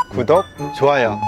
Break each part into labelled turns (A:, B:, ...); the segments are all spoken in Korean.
A: 구독, 좋아요.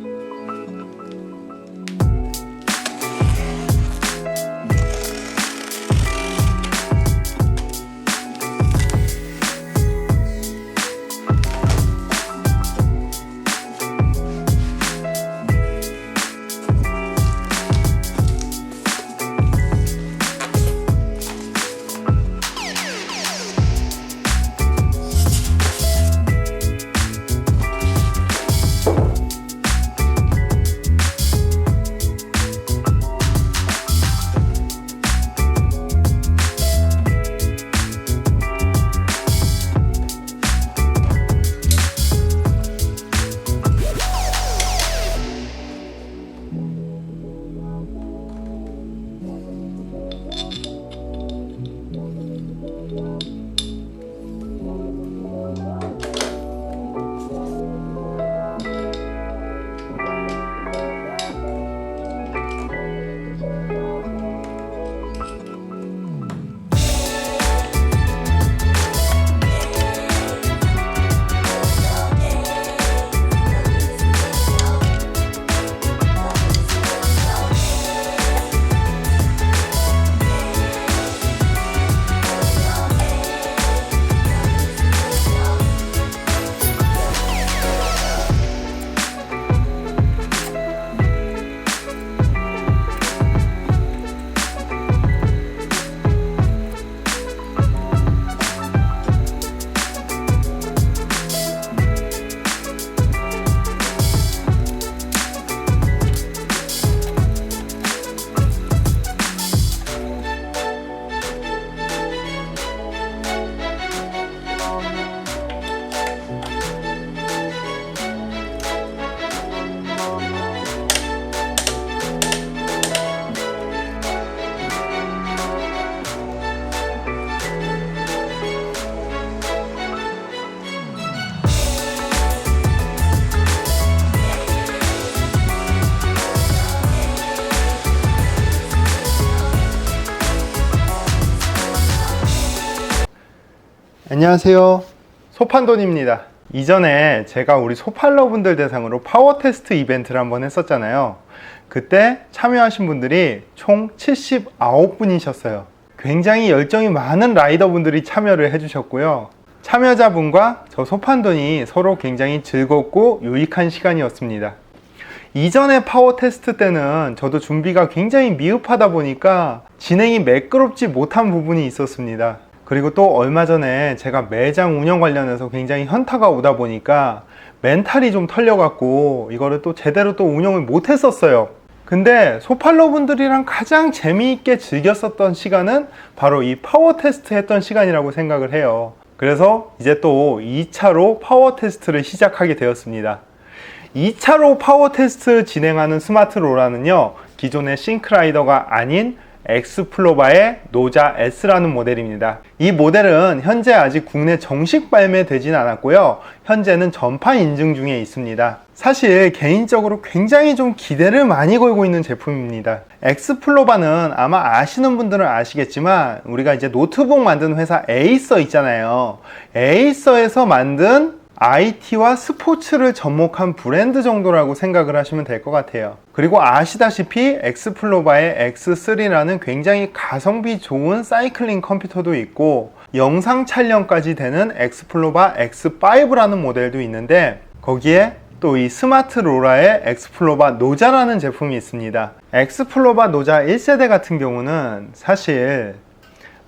A: 안녕하세요, 소판돈입니다. 이전에 제가 우리 소팔러분들 대상으로 파워 테스트 이벤트를 한번 했었잖아요. 그때 참여하신 분들이 총 79분이셨어요. 굉장히 열정이 많은 라이더분들이 참여를 해주셨고요. 참여자분과 저 소판돈이 서로 굉장히 즐겁고 유익한 시간이었습니다. 이전에 파워 테스트 때는 저도 준비가 굉장히 미흡하다 보니까 진행이 매끄럽지 못한 부분이 있었습니다. 그리고 또 얼마 전에 제가 매장 운영 관련해서 굉장히 현타가 오다 보니까 멘탈이 좀 털려갖고 이거를 또 제대로 또 운영을 못 했었어요. 근데 소팔러 분들이랑 가장 재미있게 즐겼었던 시간은 바로 이 파워 테스트 했던 시간이라고 생각을 해요. 그래서 이제 또 2차로 파워 테스트를 시작하게 되었습니다. 2차로 파워 테스트 진행하는 스마트 로라는요, 기존의 싱크라이더가 아닌 엑스플로바의 노자 S라는 모델입니다. 이 모델은 현재 아직 국내 정식 발매되진 않았고요. 현재는 전파 인증 중에 있습니다. 사실 개인적으로 굉장히 좀 기대를 많이 걸고 있는 제품입니다. 엑스플로바는 아마 아시는 분들은 아시겠지만 우리가 이제 노트북 만드는 회사 에이서 있잖아요. 에이서에서 만든 IT와 스포츠를 접목한 브랜드 정도라고 생각을 하시면 될 것 같아요. 그리고 아시다시피 엑스플로바의 X3라는 굉장히 가성비 좋은 사이클링 컴퓨터도 있고 영상 촬영까지 되는 엑스플로바 X5라는 모델도 있는데 거기에 또 이 스마트 로라의 엑스플로바 노자라는 제품이 있습니다. 엑스플로바 노자 1세대 같은 경우는 사실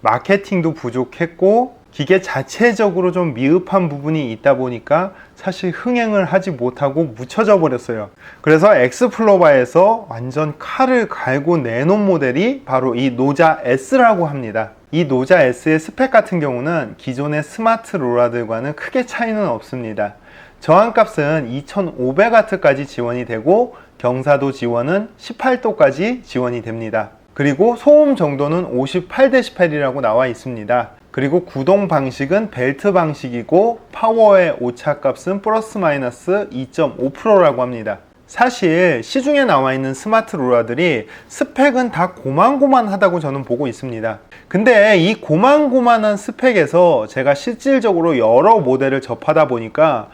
A: 마케팅도 부족했고 기계 자체적으로 좀 미흡한 부분이 있다 보니까 사실 흥행을 하지 못하고 묻혀져 버렸어요. 그래서 엑스플로바에서 완전 칼을 갈고 내놓은 모델이 바로 이 노자 S라고 합니다. 이 노자 S의 스펙 같은 경우는 기존의 스마트 로라들과는 크게 차이는 없습니다. 저항값은 2500W까지 지원이 되고 경사도 지원은 18도까지 지원이 됩니다. 그리고 소음 정도는 58dB이라고 나와 있습니다. 그리고 구동 방식은 벨트 방식이고 파워의 오차값은 플러스 마이너스 2.5%라고 합니다. 사실 시중에 나와 있는 스마트 롤러들이 스펙은 다 고만고만하다고 저는 보고 있습니다. 근데 이 고만고만한 스펙에서 제가 실질적으로 여러 모델을 접하다 보니까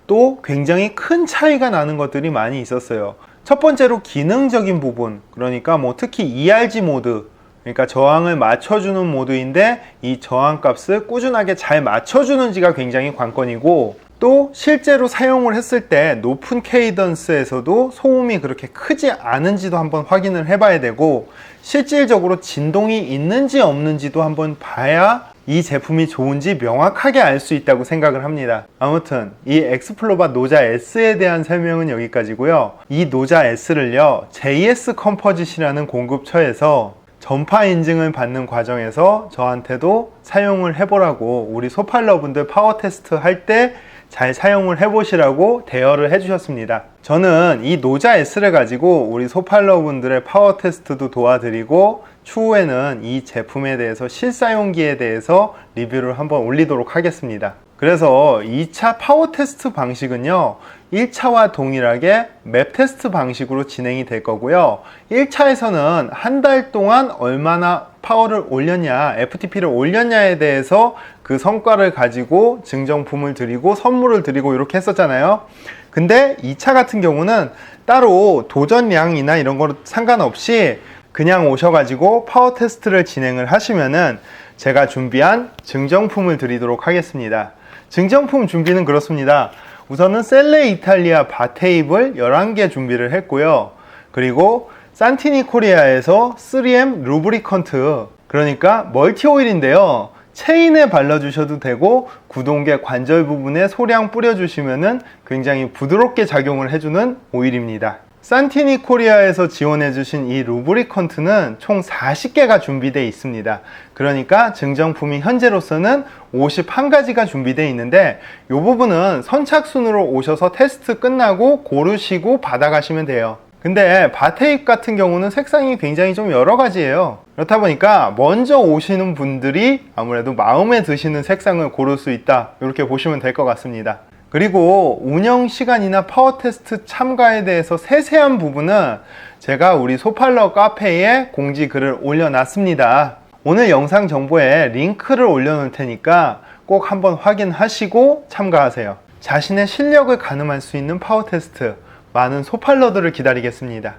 A: 또 굉장히 큰 차이가 나는 것들이 많이 있었어요. 첫 번째로 기능적인 부분, 그러니까 특히 ERG 모드, 그러니까 저항을 맞춰주는 모드인데 이 저항 값을 꾸준하게 잘 맞춰주는지가 굉장히 관건이고, 또 실제로 사용을 했을 때 높은 케이던스에서도 소음이 그렇게 크지 않은지도 한번 확인을 해봐야 되고, 실질적으로 진동이 있는지 없는지도 한번 봐야 이 제품이 좋은지 명확하게 알 수 있다고 생각을 합니다. 아무튼 이 엑스플로바 노자 S에 대한 설명은 여기까지고요. 이 노자 S를요, JS 컴포짓이라는 공급처에서 전파 인증을 받는 과정에서 저한테도 사용을 해보라고, 우리 소팔러분들 파워 테스트 할 때 잘 사용을 해보시라고 대여를 해주셨습니다. 저는 이 노자 S를 가지고 우리 소팔러분들의 파워 테스트도 도와드리고, 추후에는 이 제품에 대해서 실사용기에 대해서 리뷰를 한번 올리도록 하겠습니다. 그래서 2차 파워 테스트 방식은요, 1차와 동일하게 맵 테스트 방식으로 진행이 될 거고요. 1차에서는 한 달 동안 얼마나 파워를 올렸냐, FTP를 올렸냐에 대해서 그 성과를 가지고 증정품을 드리고 선물을 드리고 이렇게 했었잖아요. 근데 2차 같은 경우는 따로 도전량이나 이런 거 상관없이 그냥 오셔가지고 파워 테스트를 진행을 하시면은 제가 준비한 증정품을 드리도록 하겠습니다. 증정품 준비는 그렇습니다. 우선은 셀레 이탈리아 바 테이블 11개 준비를 했고요. 그리고 산티니 코리아에서 3M 루브리컨트, 그러니까 멀티 오일인데요. 체인에 발라주셔도 되고 구동계 관절 부분에 소량 뿌려주시면은 굉장히 부드럽게 작용을 해주는 오일입니다. 산티니 코리아에서 지원해주신 이 루브리컨트는 총 40개가 준비되어 있습니다. 그러니까 증정품이 현재로서는 51가지가 준비되어 있는데, 이 부분은 선착순으로 오셔서 테스트 끝나고 고르시고 받아가시면 돼요. 근데 바테잎 같은 경우는 색상이 굉장히 좀 여러 가지예요. 그렇다 보니까 먼저 오시는 분들이 아무래도 마음에 드시는 색상을 고를 수 있다, 이렇게 보시면 될 것 같습니다. 그리고 운영 시간이나 파워 테스트 참가에 대해서 세세한 부분은 제가 우리 소팔러 카페에 공지 글을 올려놨습니다. 오늘 영상 정보에 링크를 올려놓을 테니까 꼭 한번 확인하시고 참가하세요. 자신의 실력을 가늠할 수 있는 파워 테스트, 많은 소팔러들을 기다리겠습니다.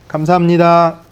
A: 감사합니다.